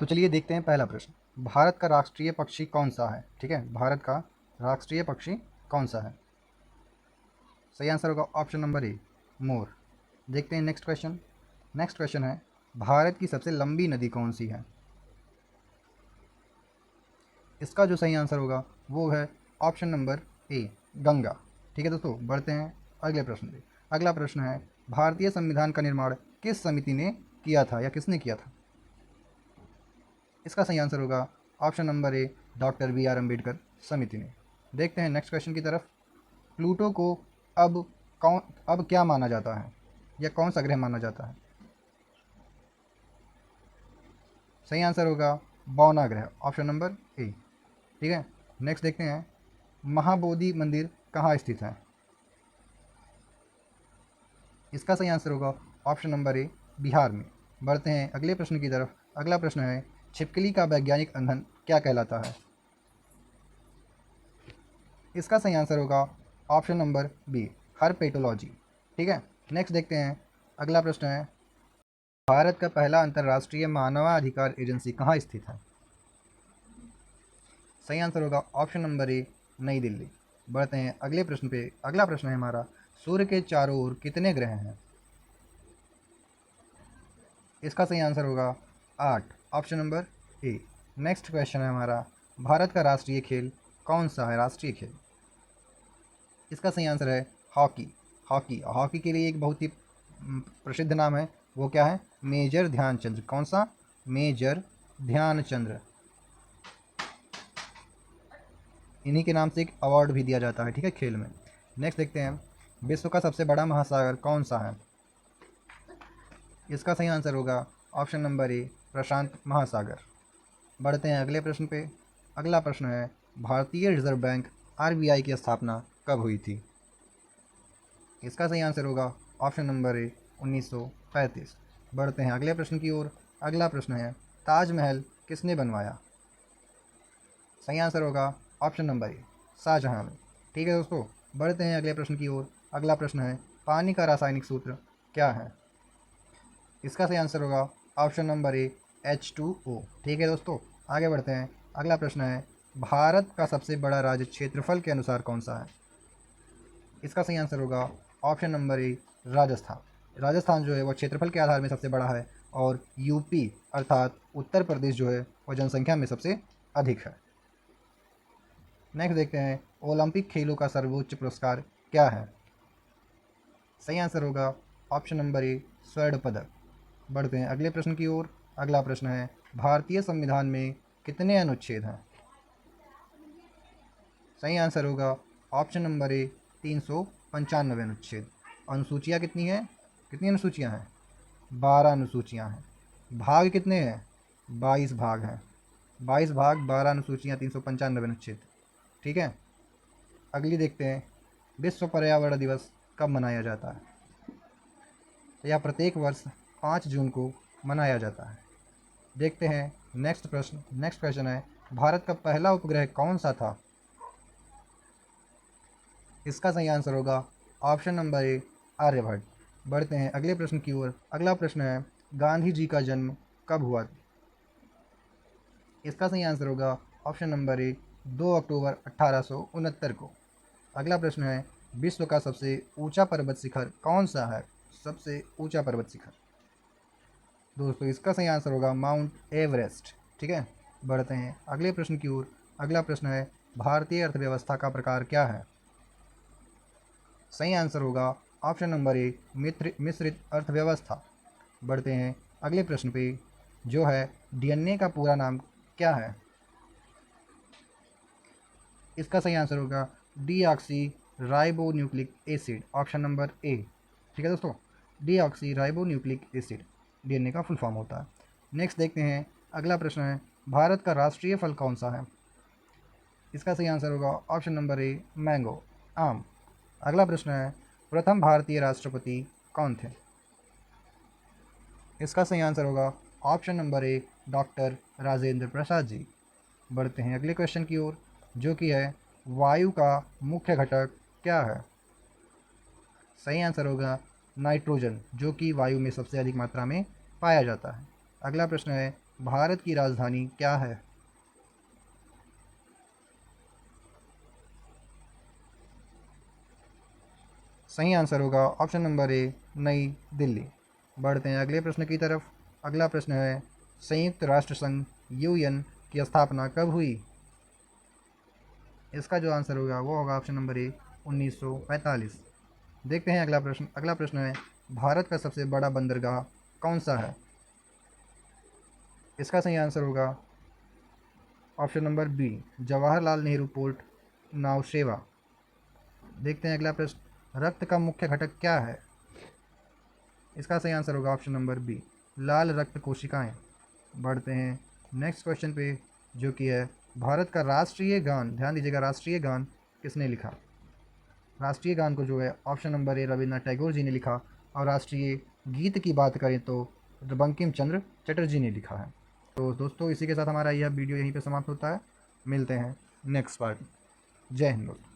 तो चलिए देखते हैं पहला प्रश्न। भारत का राष्ट्रीय पक्षी कौन सा है? ठीक है, भारत का राष्ट्रीय पक्षी कौन सा है? सही आंसर होगा ऑप्शन नंबर ए, मोर। देखते हैं नेक्स्ट क्वेश्चन। नेक्स्ट क्वेश्चन है, भारत की सबसे लंबी नदी कौन सी है? इसका जो सही आंसर होगा वो है ऑप्शन नंबर ए, गंगा। ठीक है दोस्तों, बढ़ते हैं अगले प्रश्न पे। अगला प्रश्न है, भारतीय संविधान का निर्माण किस समिति ने किया था या किसने किया था? इसका सही आंसर होगा option number A, doctor B R Ambedkar समिति ने। देखते हैं नेक्स्ट क्वेश्चन की तरफ। प्लूटो को अब कौन अब क्या माना जाता है या कौन सा ग्रह माना जाता है? सही आंसर होगा बौना ग्रह, ऑप्शन नंबर ए। ठीक है, नेक्स्ट देखते हैं, महाबोधि मंदिर कहाँ स्थित है? इसका सही आंसर होगा ऑप्शन नंबर ए, बिहार में। बढ़ते हैं अगले प्रश्न की तरफ। अगला प्रश्न है, छिपकली का वैज्ञानिक ईंधन क्या कहलाता है? इसका सही आंसर होगा ऑप्शन नंबर बी, हर्पेटोलॉजी। ठीक है, नेक्स्ट देखते हैं। अगला प्रश्न है, भारत का पहला अंतर्राष्ट्रीय मानवाधिकार एजेंसी कहाँ स्थित है? सही आंसर होगा ऑप्शन नंबर ए, नई दिल्ली। बढ़ते हैं अगले प्रश्न पे। अगला प्रश्न है हमारा, सूर्य के चारों ओर कितने ग्रह हैं? इसका सही आंसर होगा 8, ऑप्शन नंबर ए। नेक्स्ट क्वेश्चन है हमारा, भारत का राष्ट्रीय खेल कौन सा है? राष्ट्रीय खेल, इसका सही आंसर है हॉकी। हॉकी हॉकी के लिए एक बहुत ही प्रसिद्ध नाम है, वो क्या है? मेजर ध्यानचंद्र। कौन सा? मेजर ध्यानचंद्र। इन्हीं के नाम से एक अवार्ड भी दिया जाता है, ठीक है, खेल में। नेक्स्ट देखते हैं, विश्व का सबसे बड़ा महासागर कौन सा है? इसका सही आंसर होगा ऑप्शन नंबर ए, प्रशांत महासागर। बढ़ते हैं अगले प्रश्न पे। अगला प्रश्न है, भारतीय रिजर्व बैंक आरबीआई की स्थापना कब हुई थी? इसका सही आंसर होगा ऑप्शन नंबर ए, 1935। बढ़ते हैं अगले प्रश्न की ओर। अगला प्रश्न है, ताजमहल किसने बनवाया? सही आंसर होगा ऑप्शन नंबर ए, शाहजहां ने। ठीक है दोस्तों, बढ़ते हैं अगले प्रश्न की ओर। अगला प्रश्न है, पानी का रासायनिक सूत्र क्या है? इसका सही आंसर होगा ऑप्शन नंबर ए, H2O। ठीक है दोस्तों, आगे बढ़ते हैं। अगला प्रश्न है, भारत का सबसे बड़ा राज्य क्षेत्रफल के अनुसार कौन सा है? इसका सही आंसर होगा ऑप्शन नंबर ए, राजस्थान। राजस्थान जो है वो क्षेत्रफल के आधार में सबसे बड़ा है, और यूपी अर्थात उत्तर प्रदेश जो है वो जनसंख्या में सबसे अधिक है। नेक्स्ट देखते हैं, ओलंपिक खेलों का सर्वोच्च पुरस्कार क्या है? सही आंसर होगा ऑप्शन नंबर ए, स्वर्ण पदक। बढ़ते हैं अगले प्रश्न की ओर। अगला प्रश्न है, भारतीय संविधान में कितने अनुच्छेद हैं? सही आंसर होगा ऑप्शन नंबर ए, 395 अनुच्छेद। अनुसूचियाँ कितनी हैं? कितनी अनुसूचियाँ हैं? 12 अनुसूचियाँ हैं। भाग कितने हैं? 22 भाग हैं। 22 भाग, 12 अनुसूचियाँ, 395 अनुच्छेद। ठीक है, अगली देखते हैं, विश्व पर्यावरण दिवस कब मनाया जाता है? यह प्रत्येक वर्ष 5 जून को मनाया जाता है। देखते हैं नेक्स्ट प्रश्न। नेक्स्ट क्वेश्चन है, भारत का पहला उपग्रह कौन सा था? इसका सही आंसर होगा ऑप्शन नंबर ए, आर्यभट्ट। बढ़ते हैं अगले प्रश्न की ओर। अगला प्रश्न है, गांधी जी का जन्म कब हुआ? इसका सही आंसर होगा ऑप्शन नंबर ए, 2 अक्टूबर 1869 को। अगला प्रश्न है, विश्व का सबसे ऊंचा पर्वत शिखर कौन सा है? सबसे ऊंचा पर्वत शिखर दोस्तों, इसका सही आंसर होगा माउंट एवरेस्ट। ठीक है, बढ़ते हैं अगले प्रश्न की ओर। अगला प्रश्न है, भारतीय अर्थव्यवस्था का प्रकार क्या है? सही आंसर होगा ऑप्शन नंबर ए, मिश्रित अर्थव्यवस्था। बढ़ते हैं अगले प्रश्न पे, जो है डीएनए का पूरा नाम क्या है? इसका सही आंसर होगा deoxy ribo nucleic acid, option number ए। ठीक है दोस्तों, deoxy ribo nucleic acid DNA का फुल फॉर्म होता है। नेक्स्ट देखते हैं, अगला प्रश्न है, भारत का राष्ट्रीय फल कौन सा है? इसका सही आंसर होगा ऑप्शन नंबर ए, मैंगो, आम। अगला प्रश्न है, प्रथम भारतीय राष्ट्रपति कौन थे? इसका सही आंसर होगा option number A, doctor Rajendra Prasad ji. बढ़ते हैं अगले क्वेश्चन की ओर, जो कि है, वायु का मुख्य घटक क्या है? सही आंसर होगा नाइट्रोजन, जो कि वायु में सबसे अधिक मात्रा में पाया जाता है। अगला प्रश्न है, भारत की राजधानी क्या है? सही आंसर होगा ऑप्शन नंबर ए, नई दिल्ली। बढ़ते हैं अगले प्रश्न की तरफ। अगला प्रश्न है, संयुक्त राष्ट्र संघ यूएन की स्थापना कब हुई? इसका जो आंसर होगा वो होगा ऑप्शन नंबर ए, 1945। देखते हैं अगला प्रश्न। अगला प्रश्न है, भारत का सबसे बड़ा बंदरगाह कौन सा है? इसका सही आंसर होगा option number B, Jawaharlal Nehru port Nhava Sheva. देखते हैं अगला प्रश्न, रक्त का मुख्य घटक क्या है? इसका सही आंसर होगा ऑप्शन नंबर बी, लाल रक्त कोशिकाएं। बढ़ते हैं नेक्स्ट क्वेश्चन पे, जो कि है भारत का राष्ट्रीय गान। ध्यान दीजिएगा, राष्ट्रीय गान किसने लिखा? राष्ट्रीय गान को जो है option number A, Rabindranath Tagore ji ने लिखा। और राष्ट्रीय गीत की बात करें तो बंकिम चंद्र चटर्जी ने लिखा है। तो दोस्तों, इसी के साथ हमारा यह वीडियो यहीं पे समाप्त होता है। मिलते हैं नेक्स्ट पार्ट। जय हिंद दोस्तों।